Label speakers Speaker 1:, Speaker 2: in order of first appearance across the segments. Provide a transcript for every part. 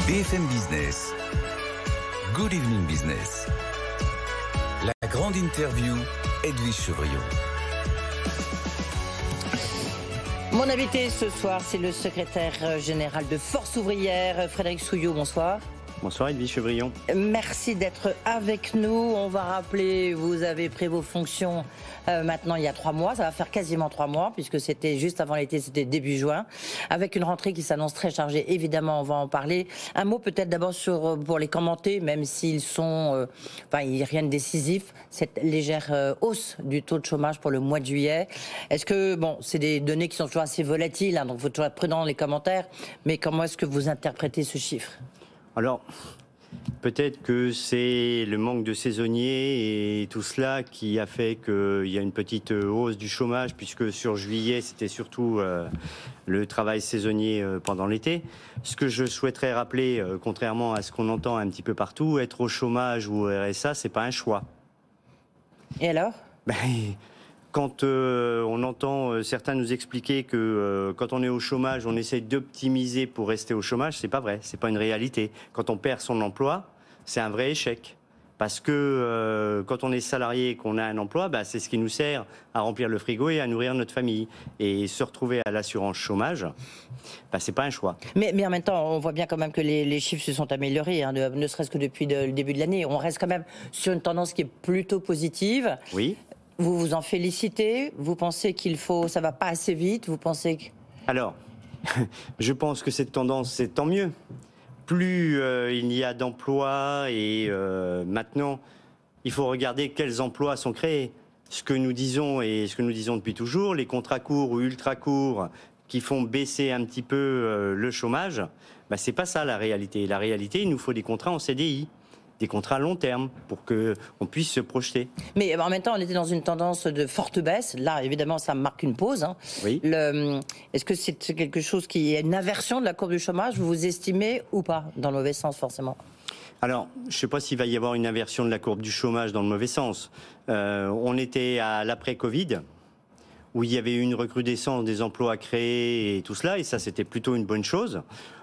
Speaker 1: BFM Business. Good Evening Business. La grande interview, Edwige Chevrillon.
Speaker 2: Mon invité ce soir, c'est le secrétaire général de Force Ouvrière, Frédéric Souillot. Bonsoir.
Speaker 3: Bonsoir Edwige Chevrillon.
Speaker 2: Merci d'être avec nous. On va rappeler, vous avez pris vos fonctions maintenant il y a 3 mois. Ça va faire quasiment 3 mois puisque c'était juste avant l'été, c'était début juin. Avec une rentrée qui s'annonce très chargée, évidemment, on va en parler. Un mot peut-être d'abord pour les commenter, même s'ils sont, il n'y a rien de décisif, cette légère hausse du taux de chômage pour le mois de juillet. Est-ce que, c'est des données qui sont toujours assez volatiles, hein, donc il faut toujours être prudent dans les commentaires, mais comment est-ce que vous interprétez ce chiffre ?
Speaker 3: Alors, peut-être que c'est le manque de saisonniers et tout cela qui a fait qu'il y a une petite hausse du chômage, puisque sur juillet, c'était surtout le travail saisonnier pendant l'été. Ce que je souhaiterais rappeler, contrairement à ce qu'on entend un petit peu partout, être au chômage ou au RSA, c'est pas un choix.
Speaker 2: Et alors ?
Speaker 3: Quand on entend certains nous expliquer que quand on est au chômage, on essaie d'optimiser pour rester au chômage, c'est pas vrai, c'est pas une réalité. Quand on perd son emploi, c'est un vrai échec. Parce que quand on est salarié et qu'on a un emploi, c'est ce qui nous sert à remplir le frigo et à nourrir notre famille. Et se retrouver à l'assurance chômage, c'est pas un choix.
Speaker 2: Mais en même temps, on voit bien quand même que les chiffres se sont améliorés, hein, ne serait-ce que depuis le début de l'année. On reste quand même sur une tendance qui est plutôt positive.
Speaker 3: Oui.
Speaker 2: Vous vous en félicitez? Vous pensez ça va pas assez vite? Vous pensez que...
Speaker 3: Alors, je pense que cette tendance, c'est tant mieux. Plus il y a d'emplois et maintenant, il faut regarder quels emplois sont créés. Ce que nous disons et ce que nous disons depuis toujours, les contrats courts ou ultra courts qui font baisser un petit peu le chômage, c'est pas ça la réalité. La réalité, il nous faut des contrats en CDI. Des contrats à long terme pour qu'on puisse se projeter.
Speaker 2: Mais en même temps, on était dans une tendance de forte baisse. Là, évidemment, ça marque une pause. Hein.
Speaker 3: Oui.
Speaker 2: Est-ce que c'est quelque chose qui est une inversion de la courbe du chômage, vous estimez, ou pas? Dans le mauvais sens, forcément.
Speaker 3: Alors, je ne sais pas s'il va y avoir une inversion de la courbe du chômage dans le mauvais sens. On était à l'après-Covid, où il y avait eu une recrudescence des emplois créés et tout cela, et ça, c'était plutôt une bonne chose.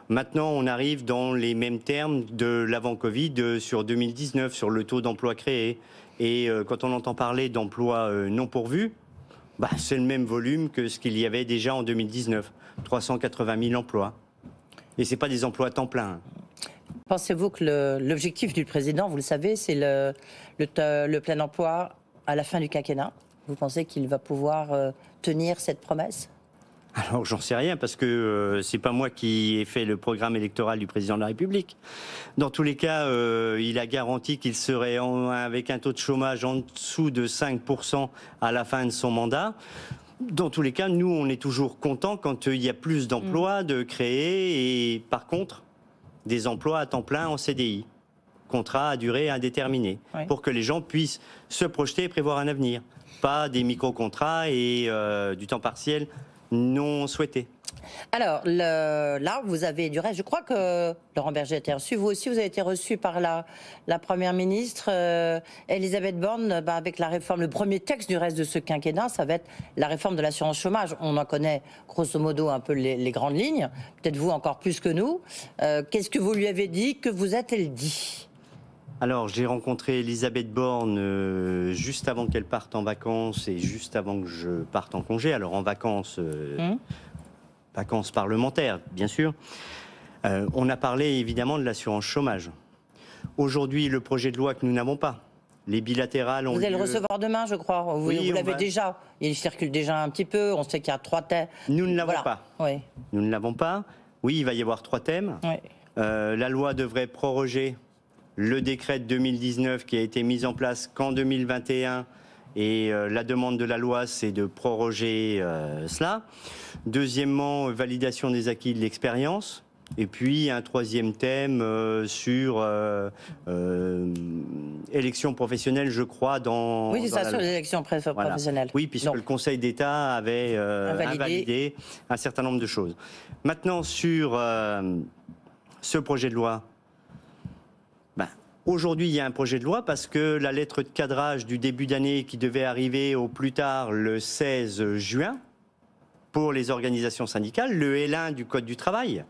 Speaker 3: Maintenant, on arrive dans les mêmes termes de l'avant-Covid sur 2019, sur le taux d'emploi créé. Et quand on entend parler d'emplois non pourvus, c'est le même volume que ce qu'il y avait déjà en 2019, 380 000 emplois. Et ce n'est pas des emplois à temps plein.
Speaker 2: Pensez-vous que l'objectif du président, vous le savez, c'est le plein emploi à la fin du quinquennat? Vous pensez qu'il va pouvoir tenir cette promesse?
Speaker 3: Alors, j'en sais rien, parce que c'est pas moi qui ai fait le programme électoral du président de la République. Dans tous les cas, il a garanti qu'il serait avec un taux de chômage en dessous de 5% à la fin de son mandat. Dans tous les cas, nous, on est toujours contents quand il y a plus d'emplois de créer, et par contre, des emplois à temps plein en CDI. Contrat à durée indéterminée, oui, pour que les gens puissent se projeter et prévoir un avenir. Pas des micro-contrats et du temps partiel non souhaité.
Speaker 2: Alors, là, vous avez du reste. Je crois que Laurent Berger a été reçu. Vous aussi, vous avez été reçu par la Première ministre Elisabeth Borne, avec la réforme. Le premier texte du reste de ce quinquennat, ça va être la réforme de l'assurance chômage. On en connaît grosso modo un peu les grandes lignes. Peut-être vous encore plus que nous. Qu'est-ce que vous lui avez dit? Que vous a-t-elle dit?
Speaker 3: Alors, j'ai rencontré Elisabeth Borne juste avant qu'elle parte en vacances et juste avant que je parte en congé. Alors, en vacances, vacances parlementaires, bien sûr. On a parlé évidemment de l'assurance chômage. Aujourd'hui, le projet de loi que nous n'avons pas, les bilatérales ont
Speaker 2: Vous allez le recevoir demain, je crois. Vous l'avez déjà. Il circule déjà un petit peu. On sait qu'il y a 3 thèmes.
Speaker 3: Nous ne l'avons pas.
Speaker 2: Oui.
Speaker 3: Nous ne l'avons pas. Oui, il va y avoir 3 thèmes.
Speaker 2: Oui.
Speaker 3: La loi devrait proroger le décret de 2019 qui a été mis en place qu'en 2021, et la demande de la loi, c'est de proroger cela. Deuxièmement, validation des acquis de l'expérience. Et puis un 3e thème sur élections professionnelles, je crois, dans...
Speaker 2: Oui, c'est ça, sur les élections professionnelles.
Speaker 3: Voilà. Oui, puisque le Conseil d'État avait invalidé un certain nombre de choses. Maintenant, sur ce projet de loi, aujourd'hui, il y a un projet de loi parce que la lettre de cadrage du début d'année qui devait arriver au plus tard le 16 juin pour les organisations syndicales, le L1 du Code du travail,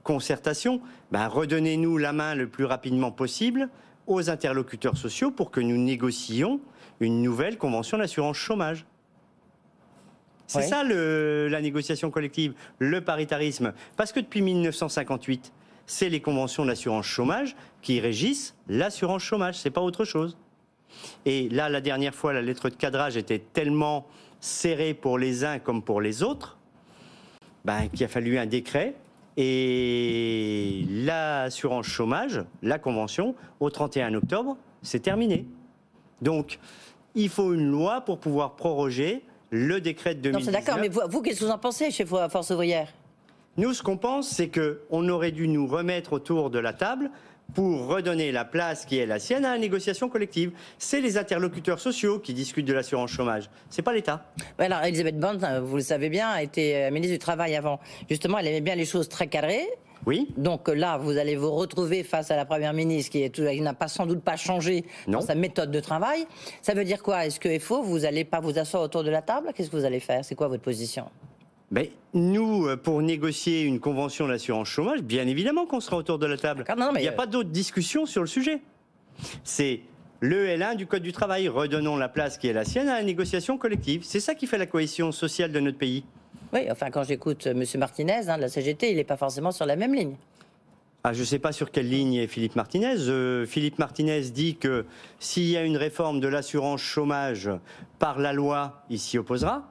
Speaker 3: concertation, redonnez-nous la main le plus rapidement possible aux interlocuteurs sociaux pour que nous négocions une nouvelle convention d'assurance chômage. C'est ça la négociation collective, le paritarisme. Parce que depuis 1958, c'est les conventions d'assurance chômage qui régissent l'assurance chômage, c'est pas autre chose. Et là, la dernière fois, la lettre de cadrage était tellement serrée pour les uns comme pour les autres, qu'il a fallu un décret. Et l'assurance chômage, la convention, au 31 octobre, c'est terminé. Donc, il faut une loi pour pouvoir proroger le décret de 2019.
Speaker 2: Non, c'est d'accord, mais vous qu'est-ce que vous en pensez chez Force ouvrière?
Speaker 3: Nous, ce qu'on pense, c'est qu'on aurait dû nous remettre autour de la table pour redonner la place qui est la sienne à la négociation collective. C'est les interlocuteurs sociaux qui discutent de l'assurance chômage. C'est pas l'État.
Speaker 2: Alors, Elisabeth Borne, vous le savez bien, a été ministre du Travail avant. Justement, elle aimait bien les choses très cadrées.
Speaker 3: Oui.
Speaker 2: Donc là, vous allez vous retrouver face à la Première ministre qui n'a sans doute pas changé dans sa méthode de travail. Ça veut dire quoi? Est-ce que FO, vous n'allez pas vous asseoir autour de la table? Qu'est-ce que vous allez faire? C'est quoi votre position?
Speaker 3: Nous, pour négocier une convention d'assurance chômage, bien évidemment qu'on sera autour de la table. Il n'y a pas d'autre discussion sur le sujet. C'est le L1 du Code du travail. Redonnons la place qui est la sienne à la négociation collective. C'est ça qui fait la cohésion sociale de notre pays.
Speaker 2: Oui, enfin, quand j'écoute M. Martinez, de la CGT, il n'est pas forcément sur la même ligne.
Speaker 3: Je ne sais pas sur quelle ligne est Philippe Martinez. Philippe Martinez dit que s'il y a une réforme de l'assurance chômage par la loi, il s'y opposera.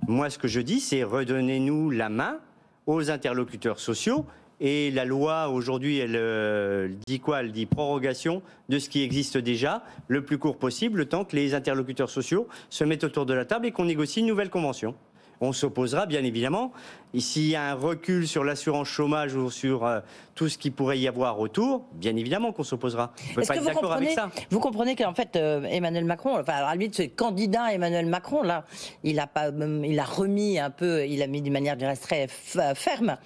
Speaker 3: Moi, ce que je dis, c'est redonnez-nous la main aux interlocuteurs sociaux. Et la loi, aujourd'hui, elle dit quoi? Elle dit prorogation de ce qui existe déjà, le plus court possible, le temps que les interlocuteurs sociaux se mettent autour de la table et qu'on négocie une nouvelle convention. On s'opposera, bien évidemment. S'il y a un recul sur l'assurance chômage ou sur tout ce qui pourrait y avoir autour, bien évidemment qu'on s'opposera. On ne peut pas être d'accord avec ça.
Speaker 2: Vous comprenez qu'en fait, Emmanuel Macron, enfin, à la limite, ce candidat Emmanuel Macron, là, il a remis un peu, il a mis d'une manière, je dirais, très ferme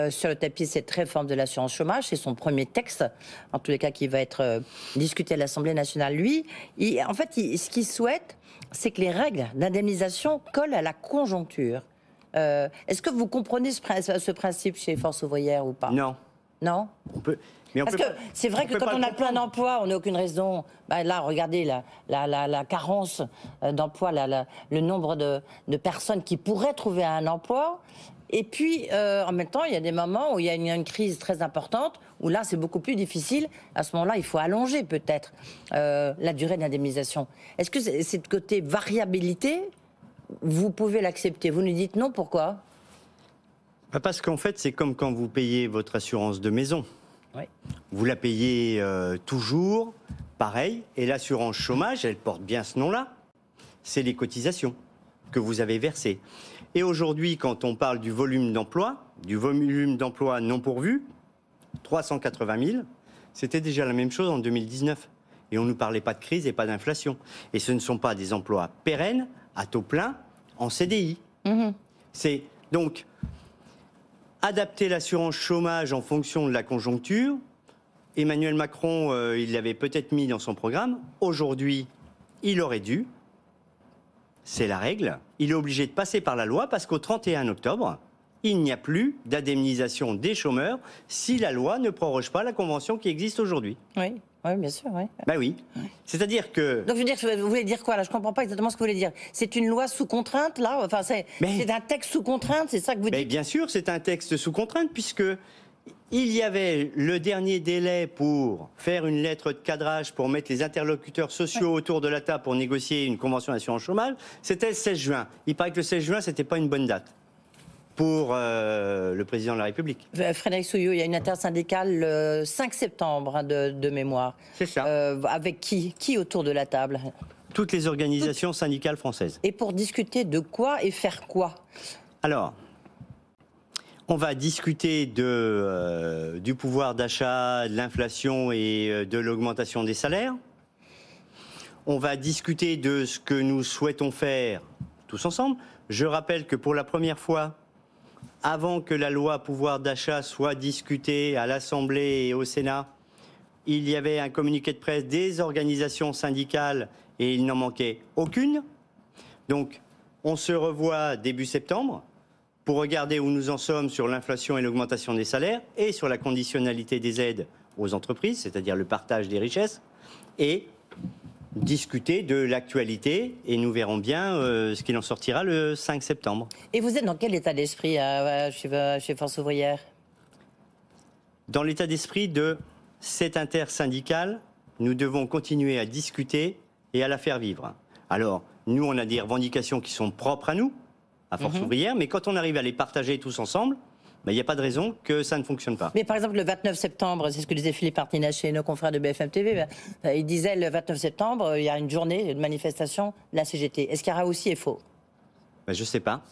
Speaker 2: sur le tapis cette réforme de l'assurance chômage. C'est son premier texte, en tous les cas, qui va être discuté à l'Assemblée nationale. Lui, en fait, ce qu'il souhaite, c'est que les règles d'indemnisation collent à la conjoncture. Est-ce que vous comprenez ce principe chez Force ouvrière ou pas?
Speaker 3: Non.
Speaker 2: Non? Parce que c'est vrai que quand on a plein d'emplois, on n'a aucune raison. Là, regardez la carence d'emplois, le nombre de personnes qui pourraient trouver un emploi. Et puis, en même temps, il y a des moments où il y a une crise très importante, où là, c'est beaucoup plus difficile. À ce moment-là, il faut allonger peut-être la durée d'indemnisation. Est-ce que cette côté variabilité, vous pouvez l'accepter? Vous nous dites non, pourquoi?
Speaker 3: Parce qu'en fait, c'est comme quand vous payez votre assurance de maison.
Speaker 2: Oui.
Speaker 3: Vous la payez toujours, pareil, et l'assurance chômage, elle porte bien ce nom-là. C'est les cotisations que vous avez versées. Et aujourd'hui, quand on parle du volume d'emploi non pourvu, 380 000, c'était déjà la même chose en 2019. Et on ne nous parlait pas de crise et pas d'inflation. Et ce ne sont pas des emplois pérennes, à taux plein, en CDI. C'est donc adapter l'assurance chômage en fonction de la conjoncture. Emmanuel Macron, il l'avait peut-être mis dans son programme. Aujourd'hui, il aurait dû. C'est la règle. Il est obligé de passer par la loi parce qu'au 31 octobre, il n'y a plus d'indemnisation des chômeurs si la loi ne proroge pas la convention qui existe aujourd'hui.
Speaker 2: Oui. Oui, bien sûr, oui.
Speaker 3: Oui. C'est-à-dire que...
Speaker 2: Donc, vous voulez dire quoi, là? Je ne comprends pas exactement ce que vous voulez dire. C'est une loi sous contrainte, là? Enfin, c'est un texte sous contrainte, c'est ça que vous dites?
Speaker 3: Bien sûr, c'est un texte sous contrainte, puisque il y avait le dernier délai pour faire une lettre de cadrage, pour mettre les interlocuteurs sociaux autour de la table pour négocier une convention d'assurance chômage, c'était le 16 juin. Il paraît que le 16 juin, ce n'était pas une bonne date pour le président de la République.
Speaker 2: Frédéric Souillot, il y a une intersyndicale le 5 septembre de mémoire.
Speaker 3: C'est ça.
Speaker 2: Avec qui autour de la table?
Speaker 3: Toutes les organisations syndicales françaises.
Speaker 2: Et pour discuter de quoi et faire quoi?
Speaker 3: Alors, on va discuter du pouvoir d'achat, de l'inflation et de l'augmentation des salaires. On va discuter de ce que nous souhaitons faire tous ensemble. Je rappelle que pour la première fois, avant que la loi pouvoir d'achat soit discutée à l'Assemblée et au Sénat, il y avait un communiqué de presse des organisations syndicales et il n'en manquait aucune. Donc, on se revoit début septembre pour regarder où nous en sommes sur l'inflation et l'augmentation des salaires et sur la conditionnalité des aides aux entreprises, c'est-à-dire le partage des richesses, et discuter de l'actualité, et nous verrons bien ce qu'il en sortira le 5 septembre.
Speaker 2: Et vous êtes dans quel état d'esprit chez Force ouvrière?
Speaker 3: Dans l'état d'esprit de cette intersyndicale, nous devons continuer à discuter et à la faire vivre. Alors, nous, on a des revendications qui sont propres à nous, à Force ouvrière, mais quand on arrive à les partager tous ensemble, il n'y a pas de raison que ça ne fonctionne pas.
Speaker 2: Mais par exemple, le 29 septembre, c'est ce que disait Philippe Martinez chez nos confrères de BFM TV, il disait le 29 septembre, il y a une journée de manifestation de la CGT. Est-ce qu'il y aura aussi FO?
Speaker 3: Je ne sais pas.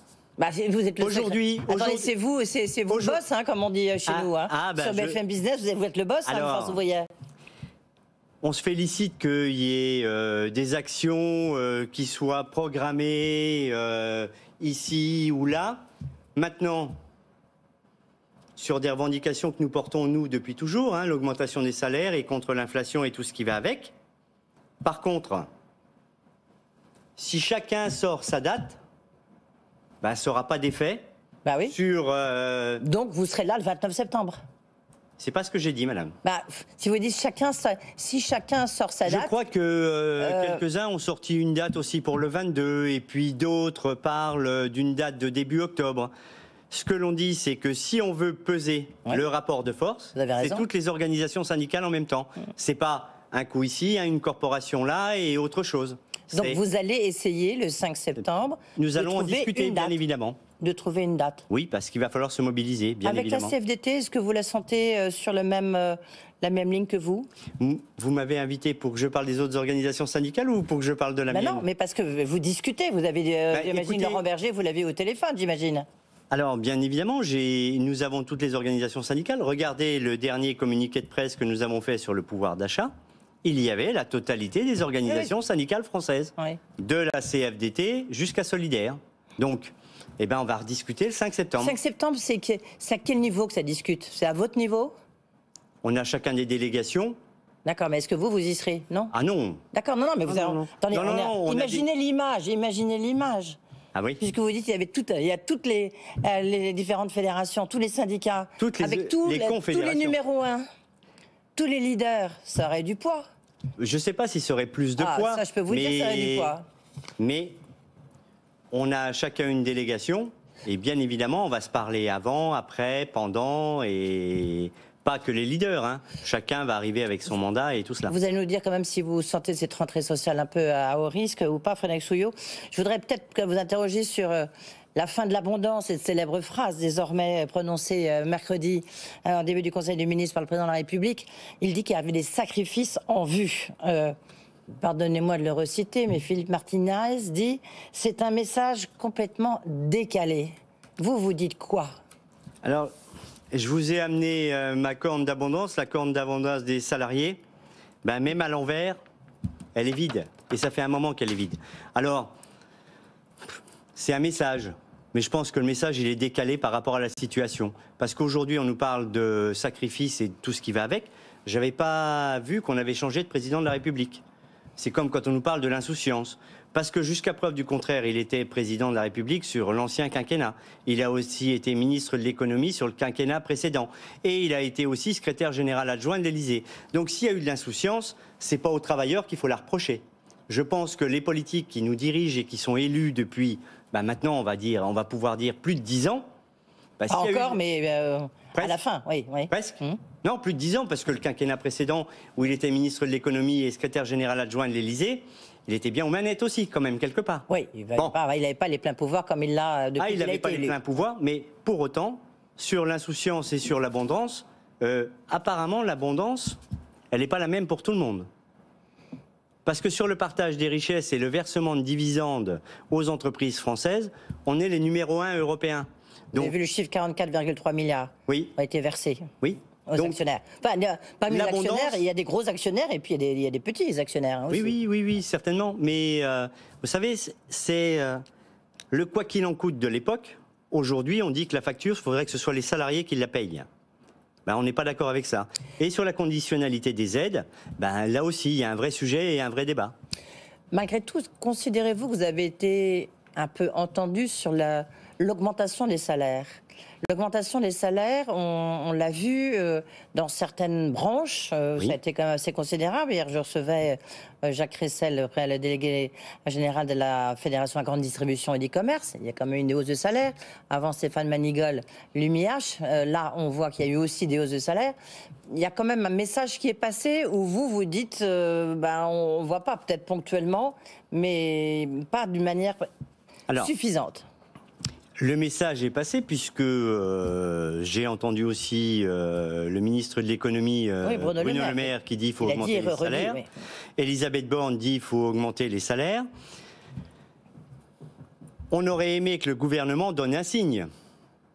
Speaker 2: Vous êtes le
Speaker 3: aujourd'hui,
Speaker 2: c'est vous le boss, hein, comme on dit chez nous. Hein. Sur BFM Business, vous êtes le boss, de Force ouvrière.
Speaker 3: On se félicite qu'il y ait des actions qui soient programmées ici ou là. Maintenant, sur des revendications que nous portons, nous, depuis toujours, hein, l'augmentation des salaires et contre l'inflation et tout ce qui va avec. Par contre, si chacun sort sa date, ça n'aura pas d'effet sur...
Speaker 2: Donc vous serez là le 29 septembre.
Speaker 3: C'est pas ce que j'ai dit, madame.
Speaker 2: Si vous dites si chacun sort sa date...
Speaker 3: Je crois que quelques-uns ont sorti une date aussi pour le 22, et puis d'autres parlent d'une date de début octobre. Ce que l'on dit, c'est que si on veut peser le rapport de force, c'est toutes les organisations syndicales en même temps. C'est pas un coup ici, une corporation là et autre chose.
Speaker 2: Donc vous allez essayer le 5 septembre
Speaker 3: Nous allons en discuter, bien évidemment.
Speaker 2: De trouver une date.
Speaker 3: Oui, parce qu'il va falloir se mobiliser, bien évidemment.
Speaker 2: Avec la CFDT, est-ce que vous la sentez sur la même ligne que vous?
Speaker 3: Vous m'avez invité pour que je parle des autres organisations syndicales ou pour que je parle de la mienne?
Speaker 2: Non, mais parce que vous discutez. Vous avez, j'imagine, Laurent Berger, vous l'avez au téléphone, j'imagine.
Speaker 3: Alors, bien évidemment, nous avons toutes les organisations syndicales. Regardez le dernier communiqué de presse que nous avons fait sur le pouvoir d'achat. Il y avait la totalité des organisations syndicales françaises, de la CFDT jusqu'à Solidaire. Donc, on va rediscuter le 5 septembre.
Speaker 2: 5 septembre, c'est à quel niveau que ça discute? C'est à votre niveau?
Speaker 3: On a chacun des délégations.
Speaker 2: D'accord, mais est-ce que vous y serez? Non?
Speaker 3: Ah non.
Speaker 2: D'accord, non, mais vous avez... Attendez, imaginez l'image.
Speaker 3: Ah oui.
Speaker 2: Puisque vous dites qu'il y a toutes les différentes fédérations, tous les syndicats, avec tous les numéros 1, tous les leaders, ça aurait du poids.
Speaker 3: Je ne sais pas si ça aurait plus de poids.
Speaker 2: Ça, je peux vous dire, ça aurait du poids.
Speaker 3: Mais on a chacun une délégation, et bien évidemment, on va se parler avant, après, pendant, et pas que les leaders. Hein. Chacun va arriver avec son mandat et tout cela.
Speaker 2: Vous allez nous dire quand même si vous sentez cette rentrée sociale un peu à haut risque ou pas, Frédéric Souillot. Je voudrais peut-être vous interroger sur la fin de l'abondance, cette célèbre phrase désormais prononcée mercredi en début du Conseil des ministres par le Président de la République. Il dit qu'il y avait des sacrifices en vue. Pardonnez-moi de le reciter, mais Philippe Martinez dit « c'est un message complètement décalé ». Vous dites quoi?
Speaker 3: Alors, je vous ai amené ma corne d'abondance, la corne d'abondance des salariés. Même à l'envers, elle est vide. Et ça fait un moment qu'elle est vide. Alors, c'est un message. Mais je pense que le message, il est décalé par rapport à la situation. Parce qu'aujourd'hui, on nous parle de sacrifice et de tout ce qui va avec. Je n'avais pas vu qu'on avait changé de président de la République. C'est comme quand on nous parle de l'insouciance. Parce que jusqu'à preuve du contraire, il était président de la République sur l'ancien quinquennat. Il a aussi été ministre de l'économie sur le quinquennat précédent. Et il a été aussi secrétaire général adjoint de l'Élysée. Donc s'il y a eu de l'insouciance, c'est pas aux travailleurs qu'il faut la reprocher. Je pense que les politiques qui nous dirigent et qui sont élus depuis, maintenant on va pouvoir dire plus de 10 ans.
Speaker 2: Mais à la fin, oui.
Speaker 3: Presque. Non, plus de 10 ans, parce que le quinquennat précédent, où il était ministre de l'économie et secrétaire général adjoint de l'Élysée, il était bien aux manettes aussi, quand même, quelque part.
Speaker 2: Oui, il n'avait pas les pleins pouvoirs comme il l'a depuis qu'il a été élu. Il n'avait pas les
Speaker 3: pleins pouvoirs, mais pour autant, sur l'insouciance et sur l'abondance, apparemment, l'abondance, elle n'est pas la même pour tout le monde. Parce que sur le partage des richesses et le versement de dividendes aux entreprises françaises, on est les numéros 1 européens.
Speaker 2: Vous avez vu le chiffre 44,3 milliards a été versé aux actionnaires. Enfin, parmi les actionnaires, il y a des gros actionnaires et puis il y a des petits actionnaires aussi.
Speaker 3: Oui, certainement. Mais vous savez, c'est le quoi qu'il en coûte de l'époque. Aujourd'hui, on dit que la facture, il faudrait que ce soit les salariés qui la payent. On n'est pas d'accord avec ça. Et sur la conditionnalité des aides, là aussi, il y a un vrai sujet et un vrai débat.
Speaker 2: Malgré tout, considérez-vous que vous avez été un peu entendu sur L'augmentation des salaires. L'augmentation des salaires, on l'a vu dans certaines branches,
Speaker 3: Oui.
Speaker 2: ça a été quand même assez considérable. Hier, je recevais Jacques Cressel, le délégué général de la Fédération de la grande distribution et d'e-commerce. Il y a quand même une hausse de salaire. Avant Stéphane Manigol, l'UMIH. Là, on voit qu'il y a eu aussi des hausses de salaire. Il y a quand même un message qui est passé où vous dites, on ne voit pas, peut-être ponctuellement, mais pas d'une manière suffisante.
Speaker 3: Le message est passé puisque j'ai entendu aussi le ministre de l'économie, Bruno Le Maire, qui dit qu'il faut augmenter les salaires. Oui. Elisabeth Borne dit qu'il faut augmenter les salaires. On aurait aimé que le gouvernement donne un signe,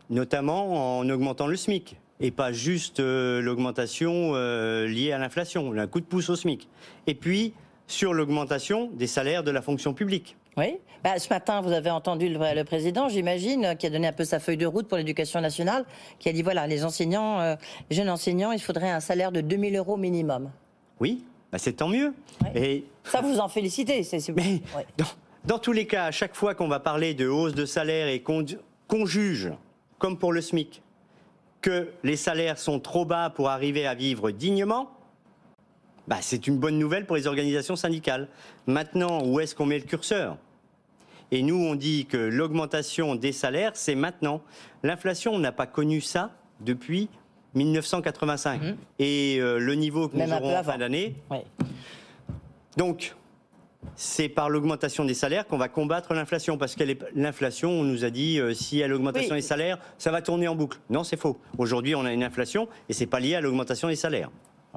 Speaker 3: notamment en augmentant le SMIC, et pas juste l'augmentation liée à l'inflation, un coup de pouce au SMIC. Et puis, sur l'augmentation des salaires de la fonction publique.
Speaker 2: Oui. Ce matin, vous avez entendu le président, j'imagine, qui a donné un peu sa feuille de route pour l'éducation nationale, qui a dit, voilà, les enseignants, les jeunes enseignants, il faudrait un salaire de 2 000 € minimum.
Speaker 3: Oui, c'est tant mieux.
Speaker 2: Oui. Et... ça, vous en félicitez.
Speaker 3: Mais dans tous les cas, à chaque fois qu'on va parler de hausse de salaire et qu'on juge, comme pour le SMIC, que les salaires sont trop bas pour arriver à vivre dignement, c'est une bonne nouvelle pour les organisations syndicales. Maintenant, où est-ce qu'on met le curseur ? Et nous, on dit que l'augmentation des salaires, c'est maintenant. L'inflation, on n'a pas connu ça depuis 1985. Et le niveau que nous aurons en fin d'année. Oui. Donc, c'est par l'augmentation des salaires qu'on va combattre l'inflation. Parce que l'inflation, on nous a dit, s'il y a l'augmentation des salaires, ça va tourner en boucle. Non, c'est faux. Aujourd'hui, on a une inflation et ce n'est pas lié à l'augmentation des salaires.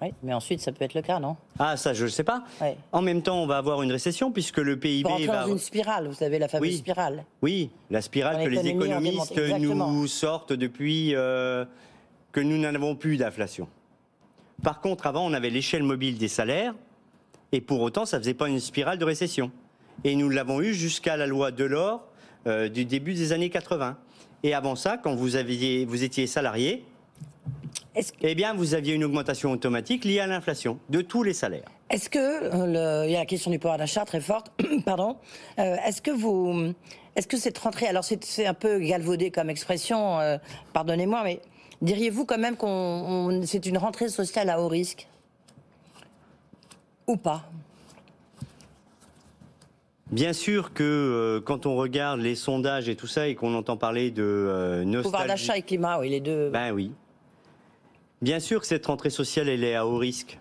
Speaker 2: Oui, mais ensuite, ça peut être le cas, non?
Speaker 3: Ah, ça, je ne sais pas. Oui. En même temps, on va avoir une récession puisque le PIB
Speaker 2: va... dans une spirale, vous savez, la fameuse spirale.
Speaker 3: Oui, la spirale que les économistes nous sortent depuis que nous n'avons plus d'inflation. Par contre, avant, on avait l'échelle mobile des salaires et pour autant, ça ne faisait pas une spirale de récession. Et nous l'avons eu jusqu'à la loi Delors du début des années 80. Et avant ça, quand vous étiez salarié, eh bien, vous aviez une augmentation automatique liée à l'inflation de tous les salaires.
Speaker 2: Est-ce que, il y a la question du pouvoir d'achat très forte, pardon, est-ce que cette rentrée, alors c'est un peu galvaudé comme expression, pardonnez-moi, mais diriez-vous quand même que c'est une rentrée sociale à haut risque? Ou pas?
Speaker 3: Bien sûr que quand on regarde les sondages et tout ça et qu'on entend parler de nostalgie...
Speaker 2: Pouvoir d'achat et climat, oui, les deux.
Speaker 3: Ben oui. Bien sûr que cette rentrée sociale, elle est à haut risque.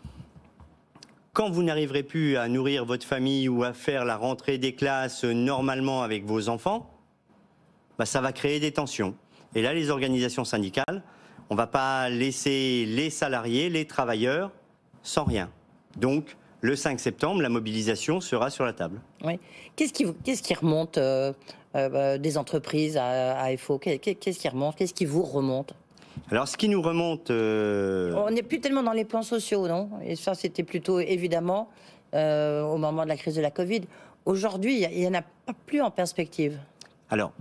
Speaker 3: Quand vous n'arriverez plus à nourrir votre famille ou à faire la rentrée des classes normalement avec vos enfants, ça va créer des tensions. Et là, les organisations syndicales, on ne va pas laisser les salariés, les travailleurs, sans rien. Donc, le 5 septembre, la mobilisation sera sur la table. Oui.
Speaker 2: Qu'est-ce qui remonte des entreprises à FO? Qu'est-ce qui remonte? Qu'est-ce qui vous remonte?
Speaker 3: Alors, ce qui nous remonte...
Speaker 2: On n'est plus tellement dans les plans sociaux, non? Et ça, c'était plutôt, évidemment, au moment de la crise de la Covid. Aujourd'hui, il n'y en a pas plus en perspective.
Speaker 3: Alors,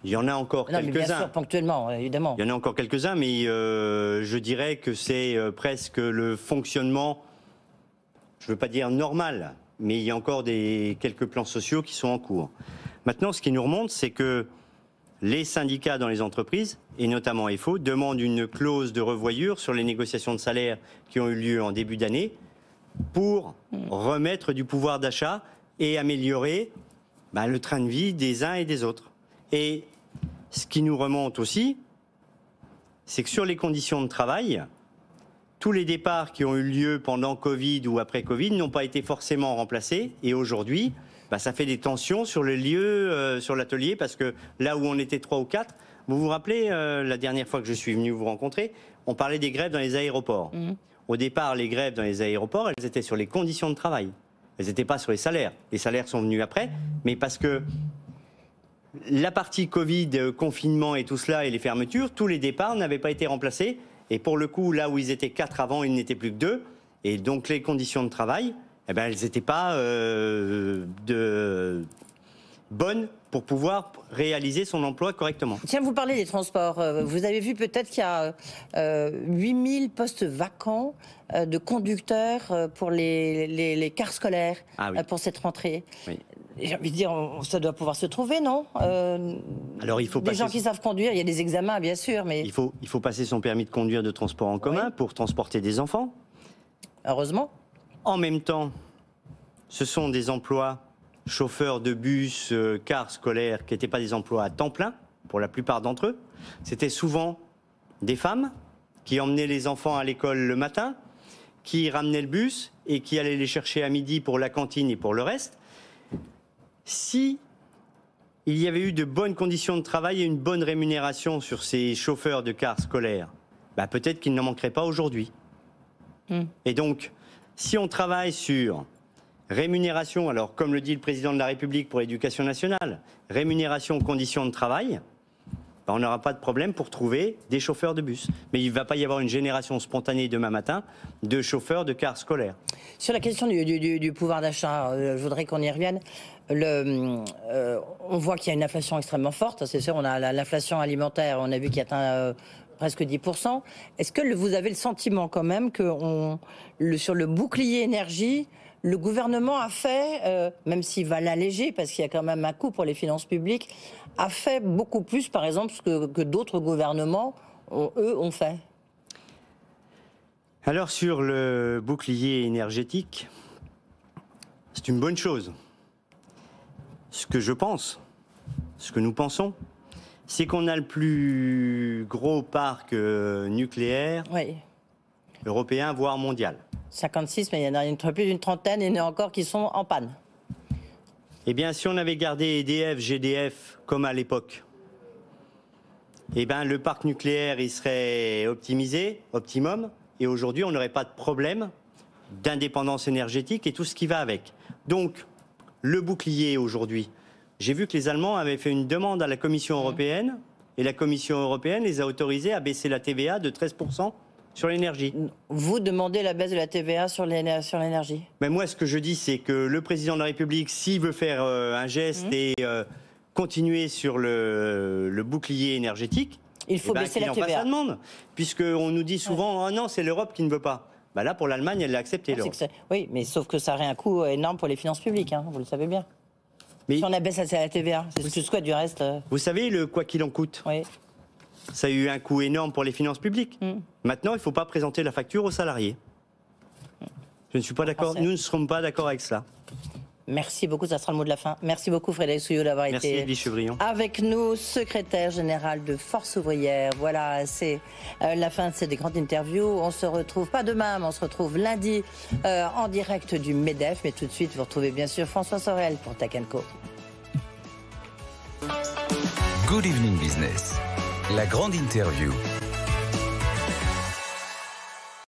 Speaker 3: il y en a encore quelques-uns. Bien sûr,
Speaker 2: ponctuellement, évidemment.
Speaker 3: Il y en a encore quelques-uns, mais je dirais que c'est presque le fonctionnement, je ne veux pas dire normal, mais il y a encore quelques plans sociaux qui sont en cours. Maintenant, ce qui nous remonte, c'est que les syndicats dans les entreprises, et notamment FO, demandent une clause de revoyure sur les négociations de salaire qui ont eu lieu en début d'année pour remettre du pouvoir d'achat et améliorer le train de vie des uns et des autres. Et ce qui nous remonte aussi, c'est que sur les conditions de travail, tous les départs qui ont eu lieu pendant Covid ou après Covid n'ont pas été forcément remplacés. Et aujourd'hui, ça fait des tensions sur le lieu, sur l'atelier, parce que là où on était 3 ou 4, vous vous rappelez, la dernière fois que je suis venu vous rencontrer, on parlait des grèves dans les aéroports. Au départ, les grèves dans les aéroports, elles étaient sur les conditions de travail. Elles n'étaient pas sur les salaires. Les salaires sont venus après, mais parce que la partie Covid, confinement et tout cela, et les fermetures, tous les départs n'avaient pas été remplacés. Et pour le coup, là où ils étaient 4 avant, ils n'étaient plus que 2. Et donc les conditions de travail, elles n'étaient pas bonnes pour pouvoir réaliser son emploi correctement.
Speaker 2: Tiens, vous parlez des transports. Vous avez vu peut-être qu'il y a 8000 postes vacants de conducteurs pour les cars scolaires pour cette rentrée.
Speaker 3: Oui.
Speaker 2: J'ai envie de dire, ça doit pouvoir se trouver, non
Speaker 3: Alors, il faut
Speaker 2: des gens qui savent conduire, il y a des examens, bien sûr, mais...
Speaker 3: Il faut passer son permis de conduire de transport en commun pour transporter des enfants.
Speaker 2: Heureusement.
Speaker 3: En même temps, ce sont des emplois, chauffeurs de bus, cars scolaires, qui n'étaient pas des emplois à temps plein, pour la plupart d'entre eux. C'était souvent des femmes qui emmenaient les enfants à l'école le matin, qui ramenaient le bus et qui allaient les chercher à midi pour la cantine et pour le reste. Si il y avait eu de bonnes conditions de travail et une bonne rémunération sur ces chauffeurs de cars scolaires, bah peut-être qu'il n'en manquerait pas aujourd'hui. Et donc, si on travaille sur rémunération, alors comme le dit le président de la République pour l'éducation nationale, rémunération, conditions de travail, bah on n'aura pas de problème pour trouver des chauffeurs de bus. Mais il ne va pas y avoir une génération spontanée demain matin de chauffeurs de cars scolaires. Sur
Speaker 2: la question du pouvoir d'achat, je voudrais qu'on y revienne. On voit qu'il y a une inflation extrêmement forte, c'est sûr, on a l'inflation alimentaire, on a vu qu'il atteint presque 10%. Est-ce que vous avez le sentiment quand même que sur le bouclier énergie, le gouvernement a fait, même s'il va l'alléger, parce qu'il y a quand même un coût pour les finances publiques, a fait beaucoup plus, par exemple, que d'autres gouvernements, eux, ont fait?
Speaker 3: Alors, sur le bouclier énergétique, c'est une bonne chose. Ce que je pense, ce que nous pensons, c'est qu'on a le plus gros parc nucléaire européen, voire mondial.
Speaker 2: 56, mais il y en a plus d'une trentaine, et il y en a encore qui sont en panne.
Speaker 3: Eh bien, si on avait gardé EDF, GDF, comme à l'époque, eh bien, le parc nucléaire, il serait optimisé, optimum, et aujourd'hui, on n'aurait pas de problème d'indépendance énergétique et tout ce qui va avec. Donc, le bouclier aujourd'hui, j'ai vu que les Allemands avaient fait une demande à la Commission européenne, et la Commission européenne les a autorisés à baisser la TVA de 13% sur l'énergie.
Speaker 2: Vous demandez la baisse de la TVA sur l'énergie?
Speaker 3: Mais moi, ce que je dis, c'est que le président de la République, s'il veut faire un geste et continuer sur le bouclier énergétique,
Speaker 2: il faut baisser la TVA.
Speaker 3: Fasse la demande, puisqu'on nous dit souvent, oh non, c'est l'Europe qui ne veut pas. Bah là, pour l'Allemagne, elle l'a accepté.
Speaker 2: Oui, mais sauf que ça aurait un coût énorme pour les finances publiques, hein, vous le savez bien. Mais si on abaisse la TVA, c'est ce que je souhaite du reste.
Speaker 3: Vous savez, le quoi qu'il en coûte, ça a eu un coût énorme pour les finances publiques. Maintenant, il ne faut pas présenter la facture aux salariés. Je ne suis pas d'accord. Nous ne serons pas d'accord avec cela.
Speaker 2: Merci beaucoup, ça sera le mot de la fin. Merci beaucoup Frédéric Souillot d'avoir été avec nous, secrétaire général de Force Ouvrière. Voilà, c'est la fin de cette grande interview. On se retrouve pas demain, mais on se retrouve lundi en direct du MEDEF. Mais tout de suite, vous retrouvez bien sûr François Sorel pour Tech & Co.
Speaker 1: Good Evening Business, la grande interview.